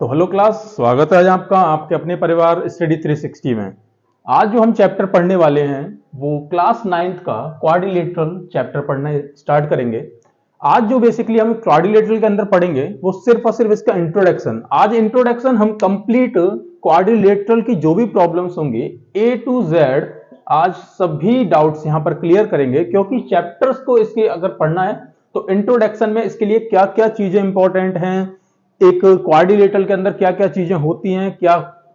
तो hello class, स्वागत है आज आपका आपके अपने परिवार स्टडी 360 में। आज जो हम चैप्टर पढ़ने वाले हैं वो क्लास 9th का क्वाड्रिलेटरल चैप्टर पढ़ना स्टार्ट करेंगे। आज जो बेसिकली हम क्वाड्रिलेटरल के अंदर पढ़ेंगे वो सिर्फ और सिर्फ इसका इंट्रोडक्शन। आज इंट्रोडक्शन हम कंप्लीट क्वाड्रिलेटरल की जो भी प्रॉब्लम्स होंगी A to Z आज सभी डाउट्स यहां पर क्लियर करेंगे, क्योंकि चैप्टर्स को इसके अगर पढ़ना है तो इंट्रोडक्शन में इसके लिए क्या क्या चीजें इंपॉर्टेंट हैं, एक क्वाड्रिलेटरल के अंदर क्या क्या चीजें होती हैं, क्या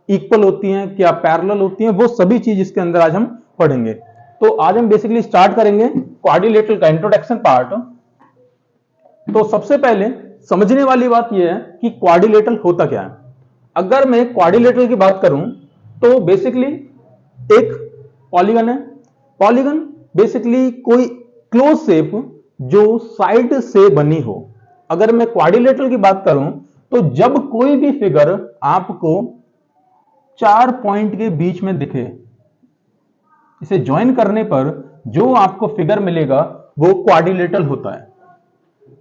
इक्वल होती हैं, क्या पैरेलल होती हैं, वो सभी चीज इसके अंदर आज हम पढ़ेंगे। तो आज हम बेसिकली स्टार्ट करेंगे क्वाड्रिलेटरल का इंट्रोडक्शन पार्ट। तो सबसे पहले समझने वाली बात यह है कि क्वाड्रिलेटरल होता क्या है। अगर मैं क्वाड्रिलेटरल की बात करूं तो बेसिकली एक पॉलीगन है। पॉलीगन बेसिकली कोई क्लोज शेप जो साइड से बनी हो। अगर मैं क्वाड्रिलेटरल की बात करूं तो जब कोई भी फिगर आपको 4 पॉइंट के बीच में दिखे, इसे ज्वाइन करने पर जो आपको फिगर मिलेगा वो क्वाड्रिलेटरल होता है।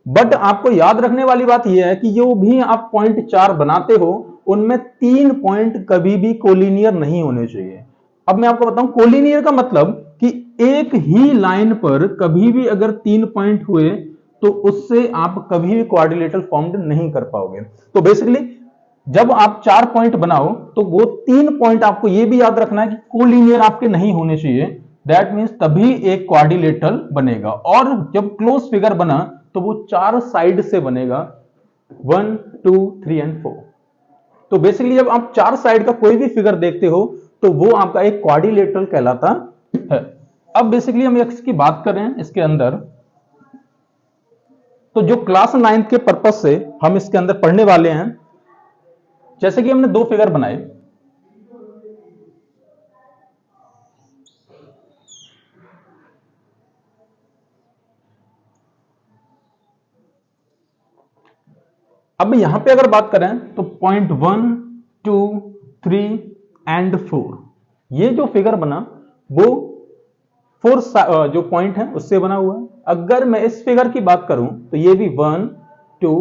बट आपको याद रखने वाली बात यह है कि जो भी आप पॉइंट 4 बनाते हो उनमें 3 पॉइंट कभी भी कोलिनियर नहीं होने चाहिए। अब मैं आपको बताऊं कोलिनियर का मतलब कि एक ही लाइन पर कभी भी अगर 3 पॉइंट हुए तो उससे आप कभी भी क्वाड्रिलेटरल फॉर्म्ड नहीं कर पाओगे। तो बेसिकली जब आप 4 पॉइंट बनाओ तो वो 3 पॉइंट आपको ये भी याद रखना है कि कोलिनियर आपके नहीं होने चाहिए। दैट मींस तभी एक क्वाड्रिलेटरल बनेगा। और जब क्लोज फिगर बना तो वो 4 साइड से बनेगा, 1 2 3 एंड 4। तो बेसिकली जब आप 4 साइड का कोई भी फिगर देखते हो तो वो आपका एक क्वाड्रिलेटरल कहलाता है। अब बेसिकली हम इसकी बात कर रहे हैं इसके अंदर, तो जो क्लास 9th के पर्पस से हम इसके अंदर पढ़ने वाले हैं, जैसे कि हमने 2 फिगर बनाए। अब यहां पे अगर बात करें तो पॉइंट 1 2 3 एंड 4, ये जो फिगर बना वो 4 जो पॉइंट है उससे बना हुआ है। अगर मैं इस फिगर की बात करूं तो ये भी 1 2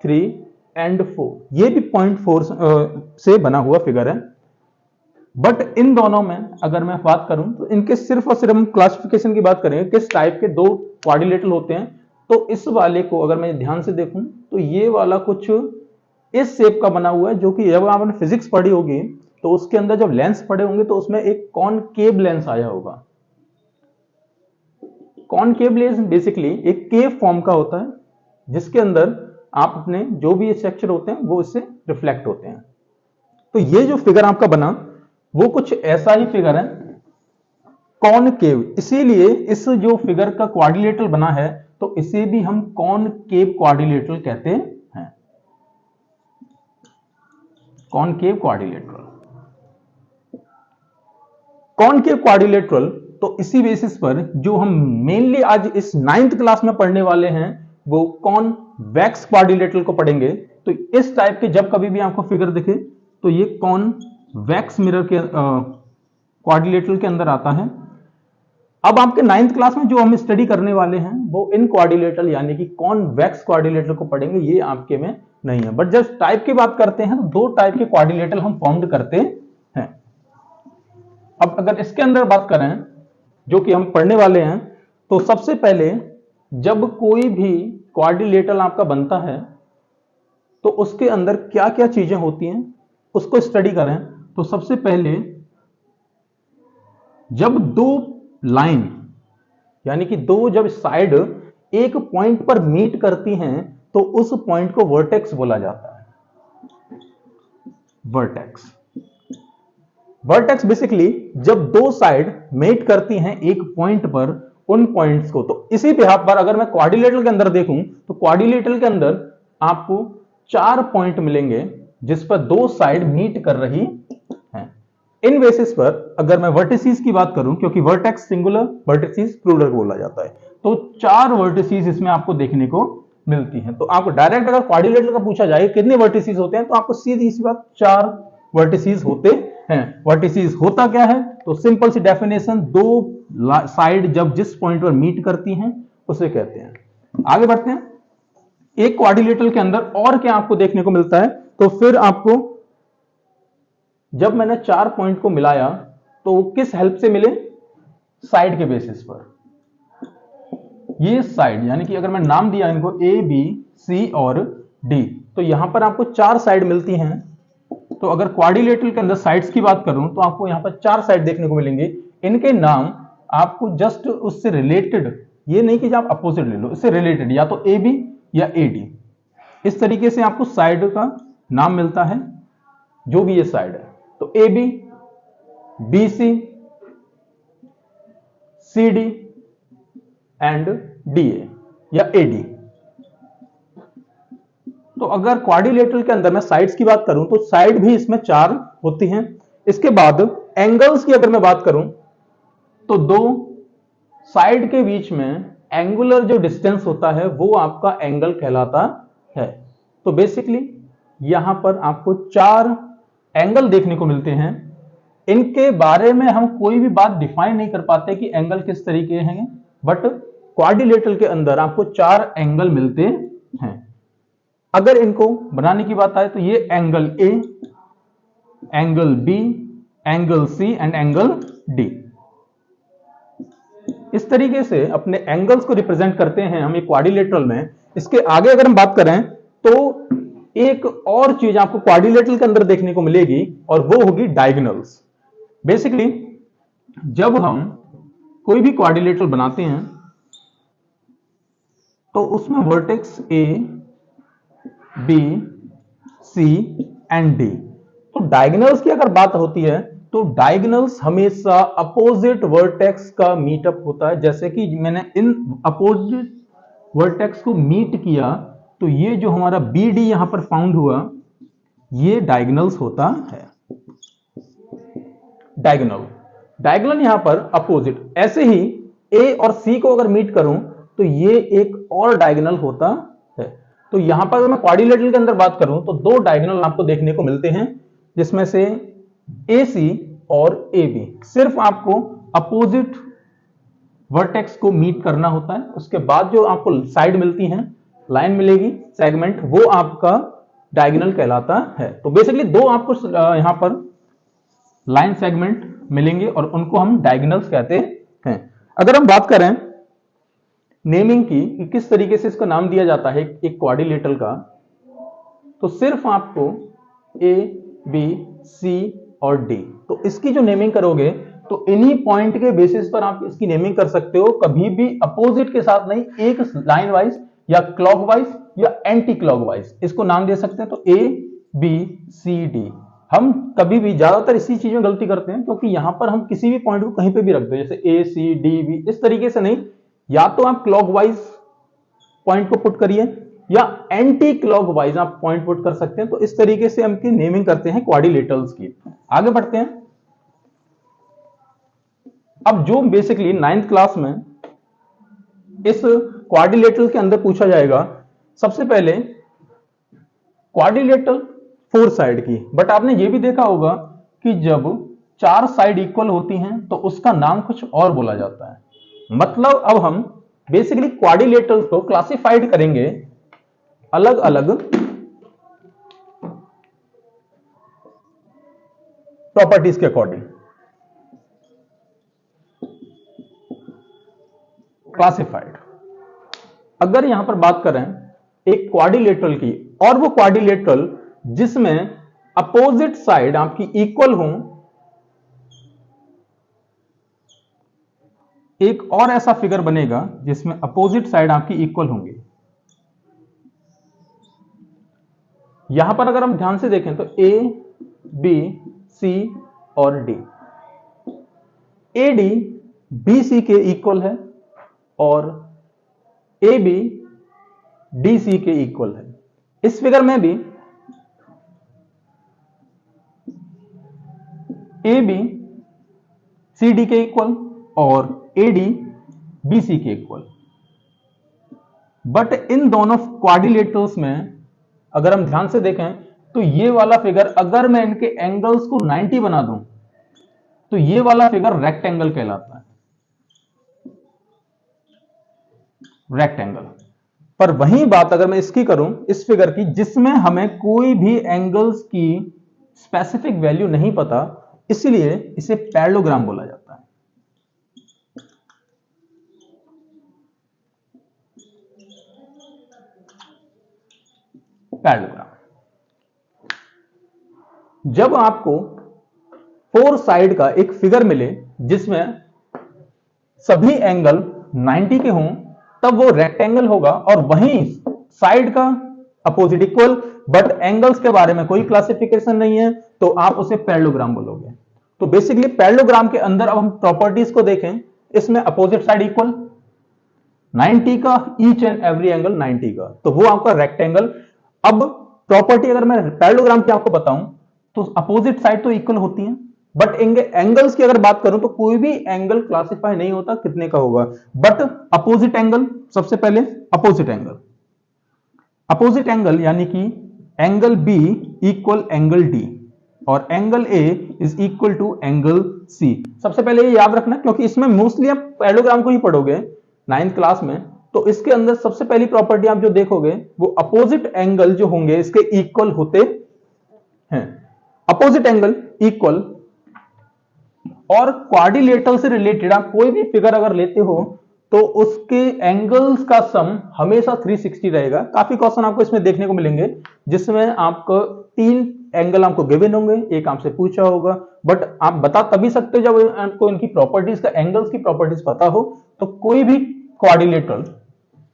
3 एंड 4, ये भी पॉइंट 4 से बना हुआ फिगर है। बट इन दोनों में अगर मैं बात करूं तो इनके सिर्फ और सिर्फ हम क्लासिफिकेशन की बात करेंगे किस टाइप के 2 क्वाड्रिलेटरल होते हैं। तो इस वाले को अगर मैं ध्यान से देखूं तो ये वाला कुछ इस शेप का बना हुआ है, जो कि जब आपने फिजिक्स पढ़ी होगी तो उसके अंदर जब लेंस पढ़े होंगे तो उसमें एक कॉनकेव लेंस आया होगा। कॉनकेव लेंस बेसिकली एक केव फॉर्म का होता है, जिसके अंदर आप अपने जो भी स्ट्रक्चर होते हैं वो इससे रिफ्लेक्ट होते हैं। तो ये जो फिगर आपका बना वो कुछ ऐसा ही फिगर है, कॉनकेव। इसीलिए इस जो फिगर का क्वाड्रिलेटरल बना है तो इसे भी हम कॉनकेव क्वाड्रिलेटरल कहते हैं। Concave quadrilateral, concave quadrilateral. तो इसी बेसिस पर जो हम मेनली आज इस 9th क्लास में पढ़ने वाले हैं वो कॉन्वेक्स क्वाड्रिलेटरल को पढ़ेंगे। तो इस टाइप के जब कभी भी आपको फिगर दिखे तो ये कॉन्वेक्स मिरर के क्वाड्रिलेटरल के अंदर आता है। अब आपके 9th क्लास में जो हम स्टडी करने वाले हैं वो इन क्वाड्रिलेटरल यानी कि कॉन्वेक्स क्वाड्रिलेटरल को पढ़ेंगे, ये आपके में नहीं है। बट जब टाइप की बात करते हैं तो 2 टाइप के क्वाड्रिलेटरल हम फॉर्म्ड करते हैं। अब अगर इसके अंदर बात करें जो कि हम पढ़ने वाले हैं, तो सबसे पहले जब कोई भी क्वाड्रिलेटरल आपका बनता है तो उसके अंदर क्या क्या चीजें होती हैं उसको स्टडी करें। तो सबसे पहले जब 2 लाइन यानी कि 2 जब साइड एक पॉइंट पर मीट करती हैं तो उस पॉइंट को वर्टेक्स बोला जाता है। वर्टेक्स, वर्टेक्स बेसिकली जब 2 साइड मीट करती हैं एक पॉइंट पर, उन पॉइंट्स को। तो इसी बिहाफ पर अगर मैं क्वाड्रिलेटरल के अंदर देखूं तो क्वाड्रिलेटरल के अंदर आपको 4 पॉइंट मिलेंगे जिस पर 2 साइड मीट कर रही हैं। इन बेसिस पर अगर मैं वर्टिसेस की बात करूं, क्योंकि वर्टेक्स सिंगुलर, वर्टिसेस प्लूरल बोला जाता है, तो 4 वर्टिसेस इसमें आपको देखने को मिलती हैं। तो आपको डायरेक्ट अगर क्वाड्रिलेटरल का पूछा जाए कितने वर्टिसेस होते हैं तो आपको सीधी सी बात 4 वर्टिसेस होते हैं। वर्टिसेस होता क्या है तो सिंपल सी डेफिनेशन, 2 साइड जब जिस पॉइंट पर मीट करती हैं उसे कहते हैं। आगे बढ़ते हैं। एक क्वाड्रिलेटरल के अंदर और क्या आपको देखने को मिलता है, तो फिर आपको जब मैंने 4 पॉइंट को मिलाया तो किस हेल्प से मिले, साइड के बेसिस पर। ये साइड यानी कि अगर मैं नाम दिया इनको ए बी सी और डी, तो यहां पर आपको 4 साइड मिलती हैं। तो अगर क्वाड्रिलेटरल के अंदर साइड्स की बात करूं तो आपको यहां पर 4 साइड देखने को मिलेंगे। इनके नाम आपको जस्ट उससे रिलेटेड, ये नहीं कि आप अपोजिट ले लो, इससे रिलेटेड या तो ए बी या ए डी, इस तरीके से आपको साइड का नाम मिलता है जो भी ये साइड है। तो A B, B C, C D and D A या ए डी। तो अगर क्वाड्रिलेटरल के अंदर मैं साइड्स की बात करूं तो साइड भी इसमें 4 होती हैं। इसके बाद एंगल्स की अगर मैं बात करूं तो दो साइड के बीच में एंगुलर जो डिस्टेंस होता है वो आपका एंगल कहलाता है। तो बेसिकली यहां पर आपको 4 एंगल देखने को मिलते हैं। इनके बारे में हम कोई भी बात डिफाइन नहीं कर पाते कि एंगल किस तरीके हैं, बट क्वाड्रिलेटरल के अंदर आपको 4 एंगल मिलते हैं। अगर इनको बनाने की बात आए तो ये angle A, angle B, angle C and angle D, इस तरीके से अपने एंगल्स को रिप्रेजेंट करते हैं हम एक क्वाड्रिलेटरल में। इसके आगे अगर हम बात करें तो एक और चीज आपको क्वाड्रिलेटरल के अंदर देखने को मिलेगी और वो होगी डायगोनल्स। बेसिकली जब हम कोई भी क्वाड्रिलेटरल बनाते हैं तो उसमें vertex A B C and D, तो डायगोनल्स की अगर बात होती है तो डायगोनल्स हमेशा अपोजिट वर्टेक्स का मीटअप होता है। जैसे कि मैंने इन अपोजिट वर्टेक्स को मीट किया तो ये जो हमारा बी डी यहां पर फाउंड हुआ ये डायगोनल्स होता है। डायगोनल यहां पर अपोजिट। ऐसे ही ए और सी को अगर मीट करूं तो ये एक और डायगोनल होता है। तो यहां पर अगर मैं क्वाड्रिलेटरल के अंदर बात करूं तो 2 डायगोनल आपको देखने को मिलते हैं, जिसमें से ए सी और ए बी सिर्फ आपको अपोजिट वर्टेक्स को मीट करना होता है। उसके बाद जो आपको साइड मिलती हैं, लाइन मिलेगी, सेगमेंट, वो आपका डायगोनल कहलाता है। तो बेसिकली 2 आपको यहां पर लाइन सेगमेंट मिलेंगे और उनको हम डायगोनल्स कहते हैं। अगर हम बात करें नेमिंग की कि किस तरीके से इसका नाम दिया जाता है एक क्वाड्रिलेटरल का, तो सिर्फ आपको ए बी सी और डी, तो इसकी जो नेमिंग करोगे तो इन्हीं पॉइंट के बेसिस पर आप इसकी नेमिंग कर सकते हो। कभी भी अपोजिट के साथ नहीं, एक लाइन वाइज या क्लॉकवाइज या एंटी क्लॉकवाइज इसको नाम दे सकते हैं। तो ए बी सी डी, हम कभी भी ज्यादातर इसी चीज में गलती करते हैं क्योंकि यहां पर हम किसी भी पॉइंट को कहीं पे भी रख दो, जैसे ए सी डी बी, इस तरीके से नहीं। या तो आप क्लॉकवाइज पॉइंट को पुट करिए या एंटी क्लॉकवाइज आप पॉइंट पुट कर सकते हैं। तो इस तरीके से हम की नेमिंग करते हैं क्वाड्रिलेटरल्स की। आगे बढ़ते हैं। अब जो बेसिकली 9th क्लास में इस क्वाड्रिलेटरल के अंदर पूछा जाएगा, सबसे पहले क्वाड्रिलेटरल 4 साइड की, बट आपने ये भी देखा होगा कि जब 4 साइड इक्वल होती हैं तो उसका नाम कुछ और बोला जाता है। मतलब अब हम बेसिकली क्वाड्रिलेटरल्स को क्लासिफाइड करेंगे अलग अलग प्रॉपर्टीज के अकॉर्डिंग। क्लासिफाइड, अगर यहां पर बात करें एक क्वाड्रिलेटरल की, और वो क्वाड्रिलेटरल जिसमें अपोजिट साइड आपकी इक्वल हो, एक और ऐसा फिगर बनेगा जिसमें अपोजिट साइड आपकी इक्वल होंगी। यहां पर अगर हम ध्यान से देखें तो ए बी सी और D, A D B C के इक्वल है और ए बी डी सी के इक्वल है। इस फिगर में भी ए बी सी डी के इक्वल और ए डी बी सी के इक्वल। बट इन दोनों क्वाड्रिलेटरल्स में अगर हम ध्यान से देखें तो ये वाला फिगर, अगर मैं इनके एंगल्स को 90 बना दूं तो ये वाला फिगर रेक्टेंगल कहलाता है। रेक्टेंगल। पर वही बात अगर मैं इसकी करूं, इस फिगर की, जिसमें हमें कोई भी एंगल्स की स्पेसिफिक वैल्यू नहीं पता, इसलिए इसे पैरेललोग्राम बोला जाता है। पैरेललोग्राम। जब आपको 4 साइड का एक फिगर मिले जिसमें सभी एंगल 90 के हों, तब वो रेक्टेंगल होगा, और वहीं साइड का अपोजिट इक्वल, बट एंगल्स के बारे में कोई क्लासिफिकेशन नहीं है, तो आप उसे पैरेललोग्राम बोलोगे। तो बेसिकली पैरेललोग्राम के अंदर अब हम प्रॉपर्टीज को देखें, इसमें अपोजिट साइड इक्वल, 90 का ईच एंड एवरी एंगल 90 का, तो वो आपका रेक्टेंगल। अब प्रॉपर्टी अगर मैं पैरेललोग्राम की आपको बताऊं, तो अपोजिट साइड तो इक्वल होती है, बट एंगल्स की अगर बात करूं तो कोई भी एंगल क्लासिफाई नहीं होता कितने का होगा, बट अपोजिट एंगल, सबसे पहले अपोजिट एंगल, अपोजिट एंगल यानी कि angle B equal angle D, और angle A is equal to angle C. सबसे पहले ये याद रखना, क्योंकि इसमें मोस्टली आप पैरेललोग्राम को ही पढ़ोगे 9th क्लास में, तो इसके अंदर सबसे पहली प्रॉपर्टी आप जो देखोगे वो अपोजिट एंगल जो होंगे इसके इक्वल होते हैं। अपोजिट एंगल इक्वल, और क्वाड्रिलेटरल से रिलेटेड आप कोई भी फिगर अगर लेते हो तो उसके एंगल्स का सम हमेशा 360 रहेगा। काफी क्वेश्चन आपको इसमें देखने को मिलेंगे जिसमें आपको 3 एंगल आपको गिवन होंगे, एक आपसे पूछा होगा, बट आप बता तभी सकते हो जब आपको इनकी प्रॉपर्टीज का, एंगल्स की प्रॉपर्टीज पता हो। तो कोई भी क्वाड्रिलेटरल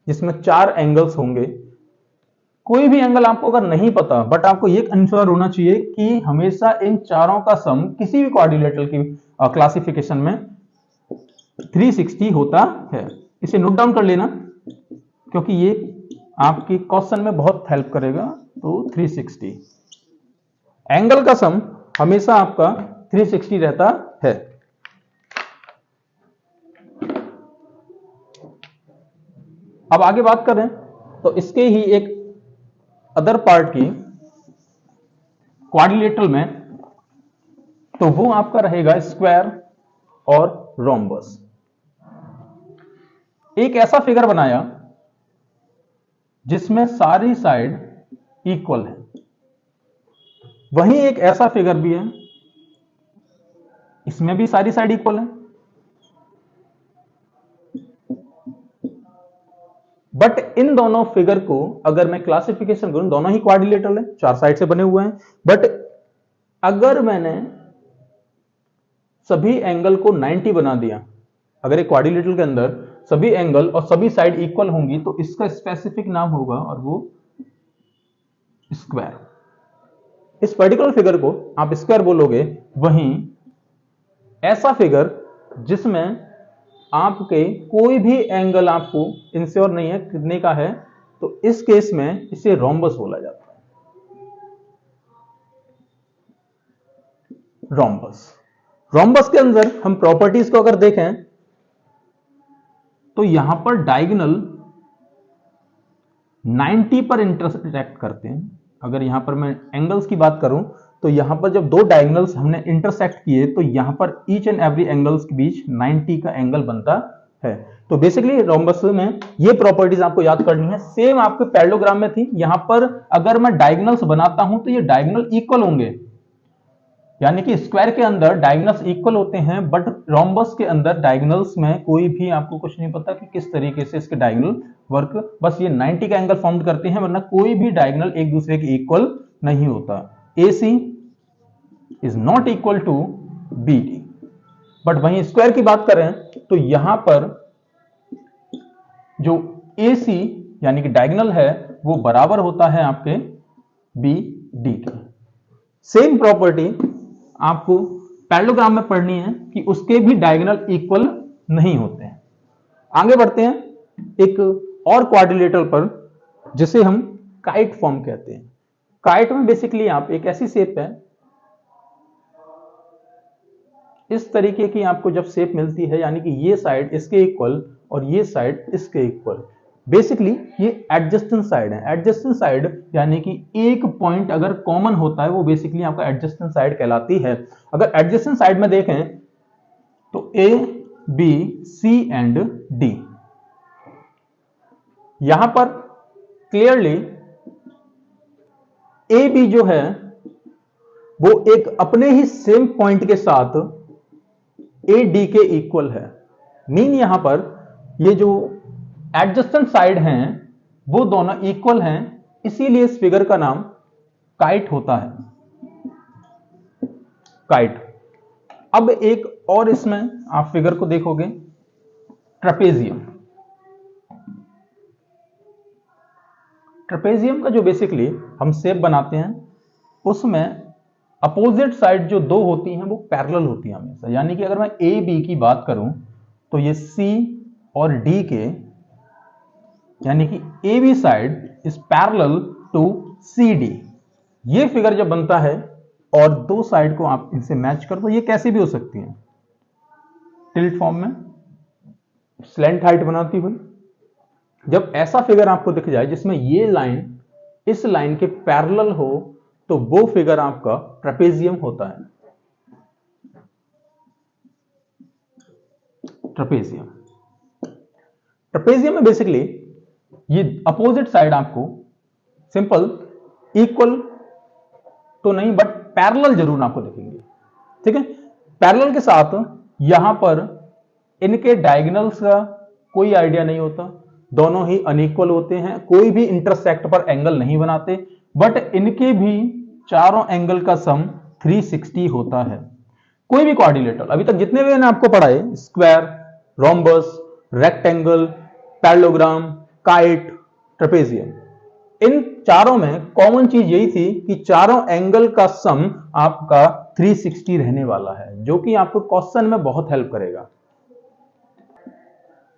जिसमें 4 एंगल्स होंगे, कोई भी एंगल आपको अगर नहीं पता, बट आपको ये इंश्योर होना चाहिए कि हमेशा इन चारों का सम किसी भी क्वाड्रिलेटरल की क्लासिफिकेशन में 360 होता है। इसे नोट डाउन कर लेना, क्योंकि ये आपकी क्वेश्चन में बहुत हेल्प करेगा। तो 360 एंगल का सम हमेशा आपका 360 रहता है। अब आगे बात करें तो इसके ही एक अदर पार्ट की क्वाड्रिलेटरल में, तो वो आपका रहेगा स्क्वायर और रोम्बस। एक ऐसा फिगर बनाया जिसमें सारी साइड इक्वल है, वहीं एक ऐसा फिगर भी है, इसमें भी सारी साइड इक्वल है, बट इन दोनों फिगर को अगर मैं क्लासिफिकेशन करूं, दोनों ही क्वाड्रिलेटरल है, 4 साइड से बने हुए हैं, बट अगर मैंने सभी एंगल को 90 बना दिया, अगर एक क्वाड्रिलेटरल के अंदर सभी एंगल और सभी साइड इक्वल होंगी, तो इसका स्पेसिफिक नाम होगा और वो स्क्वायर। इस पर्टिकुलर फिगर को आप स्क्वायर बोलोगे। वहीं ऐसा फिगर जिसमें आपके कोई भी एंगल आपको इंश्योर नहीं है कितने का है, तो इस केस में इसे रोम्बस बोला जाता है। रोम्बस, रोम्बस के अंदर हम प्रॉपर्टीज को अगर देखें तो यहां पर डायगोनल 90 पर इंटरसेक्ट करते हैं। अगर यहां पर मैं एंगल्स की बात करूं तो यहां पर जब 2 डायगोनल्स हमने इंटरसेक्ट किए तो यहां पर ईच एंड एवरी एंगल्स के बीच 90 का एंगल बनता है। तो बेसिकली रोम्बस में ये प्रॉपर्टीज आपको याद करनी है। सेम आपके पैरेललोग्राम में थी, यहां पर अगर मैं डायगोनल्स बनाता हूं तो ये डायगोनल इक्वल होंगे, यानी कि स्क्वायर के अंदर डायगोनल्स इक्वल होते हैं, बट रोम्बस के अंदर डायगोनल्स में कोई भी आपको कुछ नहीं पता कि किस तरीके से इसके डायगोनल वर्क, बस ये 90 का एंगल फॉर्म करते हैं, वरना कोई भी डायगोनल एक दूसरे के इक्वल नहीं होता। AC is not equal to BD, but वहीं स्क्वायर की बात करें तो यहां पर जो AC यानी कि डायगोनल है वो बराबर होता है आपके BD के। सेम प्रॉपर्टी आपको पैरेललोग्राम में पढ़नी है कि उसके भी डायगोनल इक्वल नहीं होते हैं। आगे बढ़ते हैं एक और क्वाड्रिलेटरल पर जिसे हम काइट फॉर्म कहते हैं। काइट में बेसिकली आप एक ऐसी शेप है, इस तरीके की आपको जब शेप मिलती है, यानी कि ये साइड इसके इक्वल और ये साइड इसके इक्वल, बेसिकली ये एडजेसेंट साइड है। एडजेसेंट साइड यानी कि एक पॉइंट अगर कॉमन होता है वो बेसिकली आपका एडजेसेंट साइड कहलाती है। अगर एडजेसेंट साइड में देखें तो A, B, C and D, यहां पर क्लियरली ए बी जो है वो एक अपने ही सेम पॉइंट के साथ ए डी के इक्वल है। मीन यहां पर ये जो एडजस्टेंट साइड हैं वो दोनों इक्वल हैं, इसीलिए इस फिगर का नाम काइट होता है, काइट। अब एक और इसमें आप फिगर को देखोगे, ट्रेपेजियम। ट्रेपेजियम का जो बेसिकली हम शेप बनाते हैं उसमें अपोजिट साइड जो दो होती हैं वो पैरेलल होती हैं हमेशा। यानी कि अगर मैं ए बी की बात करूं तो ये सी और डी के, यानी कि A B side is parallel to C D. ये फिगर जब बनता है और दो साइड को आप इनसे मैच कर दो, ये कैसी भी हो सकती है, टिल्ट फॉर्म में स्लैंट हाइट बनाती हुई। जब ऐसा फिगर आपको दिख जाए जिसमें ये लाइन इस लाइन के पैरेलल हो तो वो फिगर आपका ट्रेपेजियम होता है। ट्रेपेजियम, ट्रेपेजियम में बेसिकली ये अपोजिट साइड आपको सिंपल इक्वल तो नहीं बट पैरेलल जरूर आपको दिखेंगे, ठीक है। पैरेलल के साथ यहां पर इनके डायगोनल्स का कोई आइडिया नहीं होता, दोनों ही अनइक्वल होते हैं, कोई भी इंटरसेक्ट पर एंगल नहीं बनाते, बट इनके भी चारों एंगल का सम 360 होता है। कोई भी क्वाड्रिलेटरल अभी तक जितने भी मैंने आपको पढ़ाए, square, rhombus, rectangle, parallelogram, kite, trapezium, इन चारों में कॉमन चीज यही थी कि चारों एंगल का सम आपका 360 रहने वाला है, जो कि आपको क्वेश्चन में बहुत हेल्प करेगा।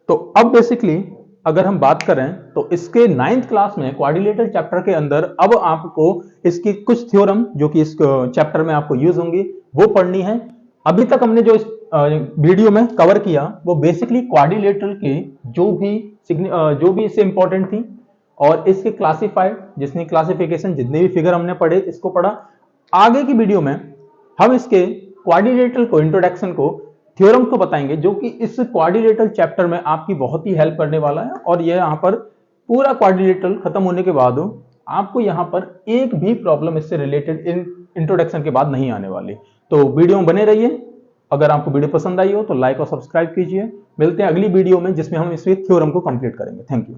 तो अब बेसिकली अगर हम बात करें तो इसके 9th क्लास में क्वाड्रिलेटरल चैप्टर के अंदर अब आपको इसकी कुछ थ्योरम जो कि इस चैप्टर में आपको यूज होंगी वो पढ़नी है। अभी तक हमने जो इस वीडियो में कवर किया वो बेसिकली क्वाड्रिलेटरल के जो भी इससे इंपॉर्टेंट थी और इसके क्लासिफाइड जितनी क्लासिफिकेशन जितने भी फिगर हमने पढ़े इसको पढ़ा। आगे की वीडियो में हम इसके क्वाड्रिलेटरल को इंट्रोडक्शन को थ्योरम को बताएंगे जो कि इस क्वाड्रिलेटरल चैप्टर में आपकी बहुत ही हेल्प करने वाला है। और ये यहां पर पूरा क्वाड्रिलेटरल खत्म होने के बाद आपको यहां पर एक भी प्रॉब्लम इससे रिलेटेड इंट्रोडक्शन के बाद नहीं आने वाली। तो वीडियो में बने रहिए। अगर आपको वीडियो पसंद आई हो तो लाइक और सब्सक्राइब कीजिए। मिलते हैं अगली वीडियो में जिसमें हम इस थ्योरम को कंप्लीट करेंगे। Thank you.